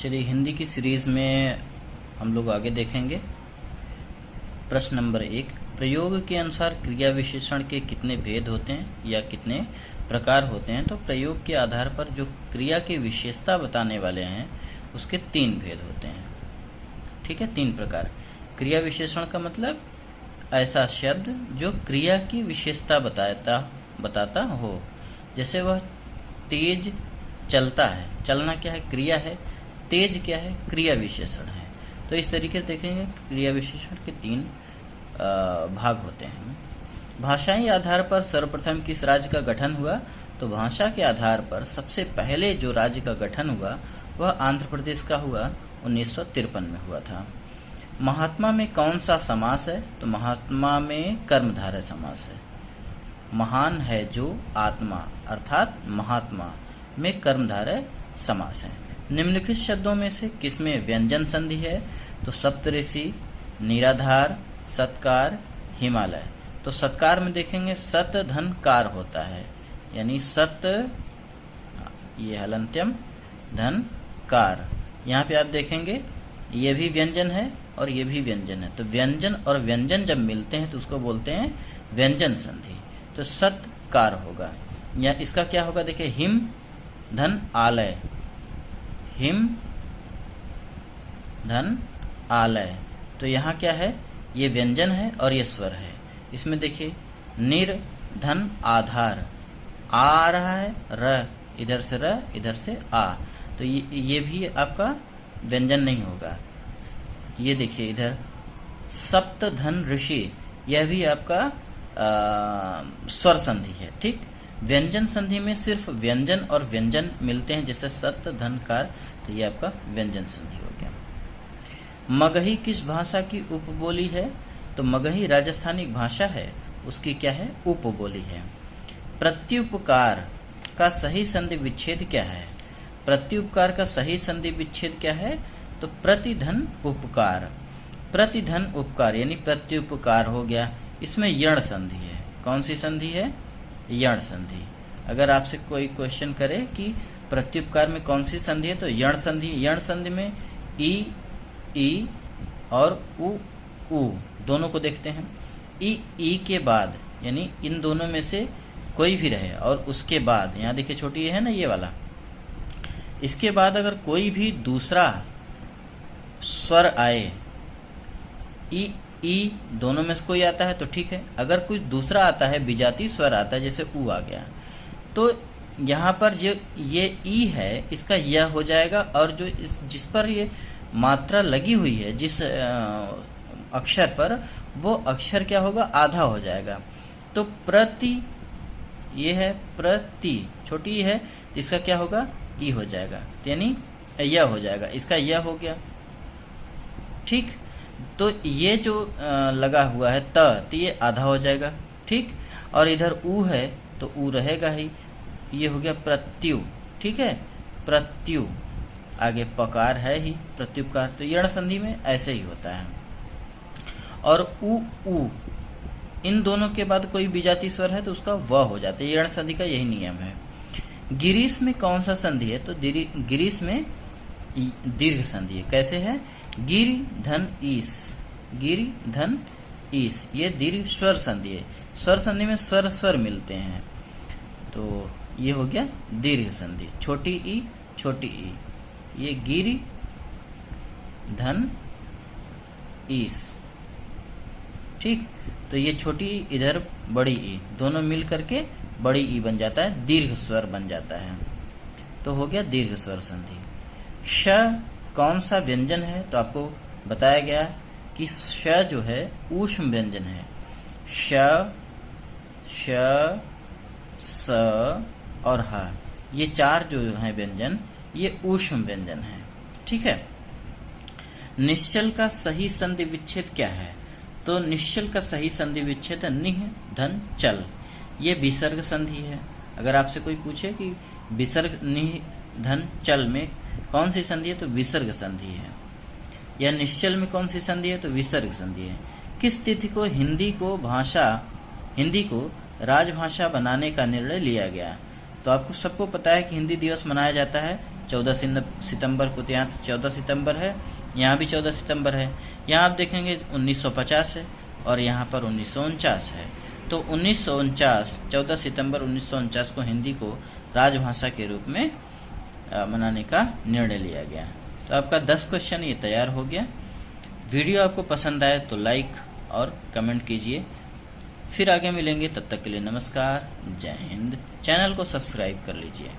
चलिए हिंदी की सीरीज में हम लोग आगे देखेंगे। प्रश्न नंबर 1, प्रयोग के अनुसार क्रिया विशेषण के कितने भेद होते हैं या कितने प्रकार होते हैं। तो प्रयोग के आधार पर जो क्रिया की विशेषता बताने वाले हैं उसके 3 भेद होते हैं। ठीक है, 3 प्रकार। क्रिया विशेषण का मतलब ऐसा शब्द जो क्रिया की विशेषता बताता हो। जैसे वह तेज चलता है, चलना क्या है? क्रिया है। तेज क्या है? क्रिया विशेषण है। तो इस तरीके से देखेंगे क्रिया विशेषण के 3 भाग होते हैं। भाषाई आधार पर सर्वप्रथम किस राज्य का गठन हुआ? तो भाषा के आधार पर सबसे पहले जो राज्य का गठन हुआ वह आंध्र प्रदेश का हुआ, 1953 में हुआ था। महात्मा में कौन सा समास है? तो महात्मा में कर्मधारय समास है। महान है जो आत्मा अर्थात महात्मा में कर्मधारय समास है। निम्नलिखित शब्दों में से किसमें व्यंजन संधि है? तो सप्तऋषि, निराधार, सत्कार, हिमालय। तो सत्कार में देखेंगे सत धन कार होता है, यानी सत ये हलंत्यम धन कार। यहाँ पे आप देखेंगे ये भी व्यंजन है और ये भी व्यंजन है। तो व्यंजन और व्यंजन जब मिलते हैं तो उसको बोलते हैं व्यंजन संधि। तो सत्कार होगा, या इसका क्या होगा? देखिए हिम धन आलय, हिम धन आलय। तो यहाँ क्या है? ये व्यंजन है और ये स्वर है। इसमें देखिए निर धन आधार, आ रहा है र, इधर से र इधर से आ। तो ये भी आपका व्यंजन नहीं होगा। ये देखिए इधर सप्त धन ऋषि, यह भी आपका स्वर संधि है। ठीक, व्यंजन संधि में सिर्फ व्यंजन और व्यंजन मिलते हैं, जैसे सत्य धन कार। तो ये आपका व्यंजन संधि हो गया। मगही किस भाषा की उपबोली है? तो मगही राजस्थानी भाषा है, उसकी क्या है? उपबोली है। प्रत्युपकार का सही संधि विच्छेद क्या है? प्रत्युपकार का सही संधि विच्छेद क्या है? तो प्रतिधन उपकार, प्रतिधन उपकार यानी प्रत्युपकार हो गया। इसमें यण संधि है। कौन सी संधि है? यण संधि। अगर आपसे कोई क्वेश्चन करे कि प्रत्युपकार में कौन सी संधि है, तो यण संधि। यण संधि में ई और उ दोनों को देखते हैं। ई के बाद यानी इन दोनों में से कोई भी रहे और उसके बाद, यहाँ देखिए छोटी है ना ये वाला, इसके बाद अगर कोई भी दूसरा स्वर आए, ई दोनों में से कोई आता है तो ठीक है। अगर कुछ दूसरा आता है, विजाती स्वर आता है, जैसे उ आ गया, तो यहाँ पर जो ये ई है इसका यह हो जाएगा, और जो जिस पर ये मात्रा लगी हुई है जिस अक्षर पर, वो अक्षर क्या होगा? आधा हो जाएगा। तो प्रति ये है, प्रति छोटी है, इसका क्या होगा? ई हो जाएगा, यानी यह हो जाएगा, इसका यह हो गया। ठीक, तो ये जो लगा हुआ है तो ये आधा हो जाएगा। ठीक, और इधर उ है तो उ रहेगा ही, ये हो गया प्रत्यु। ठीक है, प्रत्यु। आगे पकार है ही, प्रत्युपकार। तो यण संधि में ऐसे ही होता है। और उ इन दोनों के बाद कोई विजाती स्वर है तो उसका व हो जाता है। यण संधि का यही नियम है। गिरीश में कौन सा संधि है? तो गिरीश में दीर्घ संधि है। कैसे है? गिरि धन ईस, गिरि धन ईस, ये दीर्घ स्वर संधि है। स्वर संधि में स्वर मिलते हैं, तो ये हो गया दीर्घ संधि। छोटी ई, ये गिरि धन ईस। ठीक, तो ये छोटी ई इधर बड़ी ई, दोनों मिल करके बड़ी ई बन जाता है, दीर्घ स्वर बन जाता है। तो हो गया दीर्घ स्वर संधि। श कौन सा व्यंजन है? तो आपको बताया गया कि श जो है ऊष्म व्यंजन है। श, स और ह, ये 4 जो है व्यंजन, ये ऊष्म व्यंजन है। ठीक है। निश्चल का सही संधि विच्छेद क्या है? तो निश्चल का सही संधि विच्छेद निह धन चल, ये विसर्ग संधि है। अगर आपसे कोई पूछे कि विसर्ग निह धन चल में कौन सी संधि है, तो विसर्ग संधि है। या निश्चल में कौन सी संधि है? तो विसर्ग संधि है। किस तिथि को हिंदी को राजभाषा बनाने का निर्णय लिया गया? तो आपको सबको पता है कि हिंदी दिवस मनाया जाता है 14 सितंबर को, तो यहाँ 14 सितंबर है, यहाँ भी 14 सितंबर है। यहाँ आप देखेंगे 1950 है और यहाँ पर 1949 है। तो 1949, 14 सितंबर 1949 को हिंदी को राजभाषा के रूप में मनाने का निर्णय लिया गया। तो आपका 10 क्वेश्चन ये तैयार हो गया। वीडियो आपको पसंद आए तो लाइक और कमेंट कीजिए। फिर आगे मिलेंगे, तब तक के लिए नमस्कार, जय हिंद। चैनल को सब्सक्राइब कर लीजिए।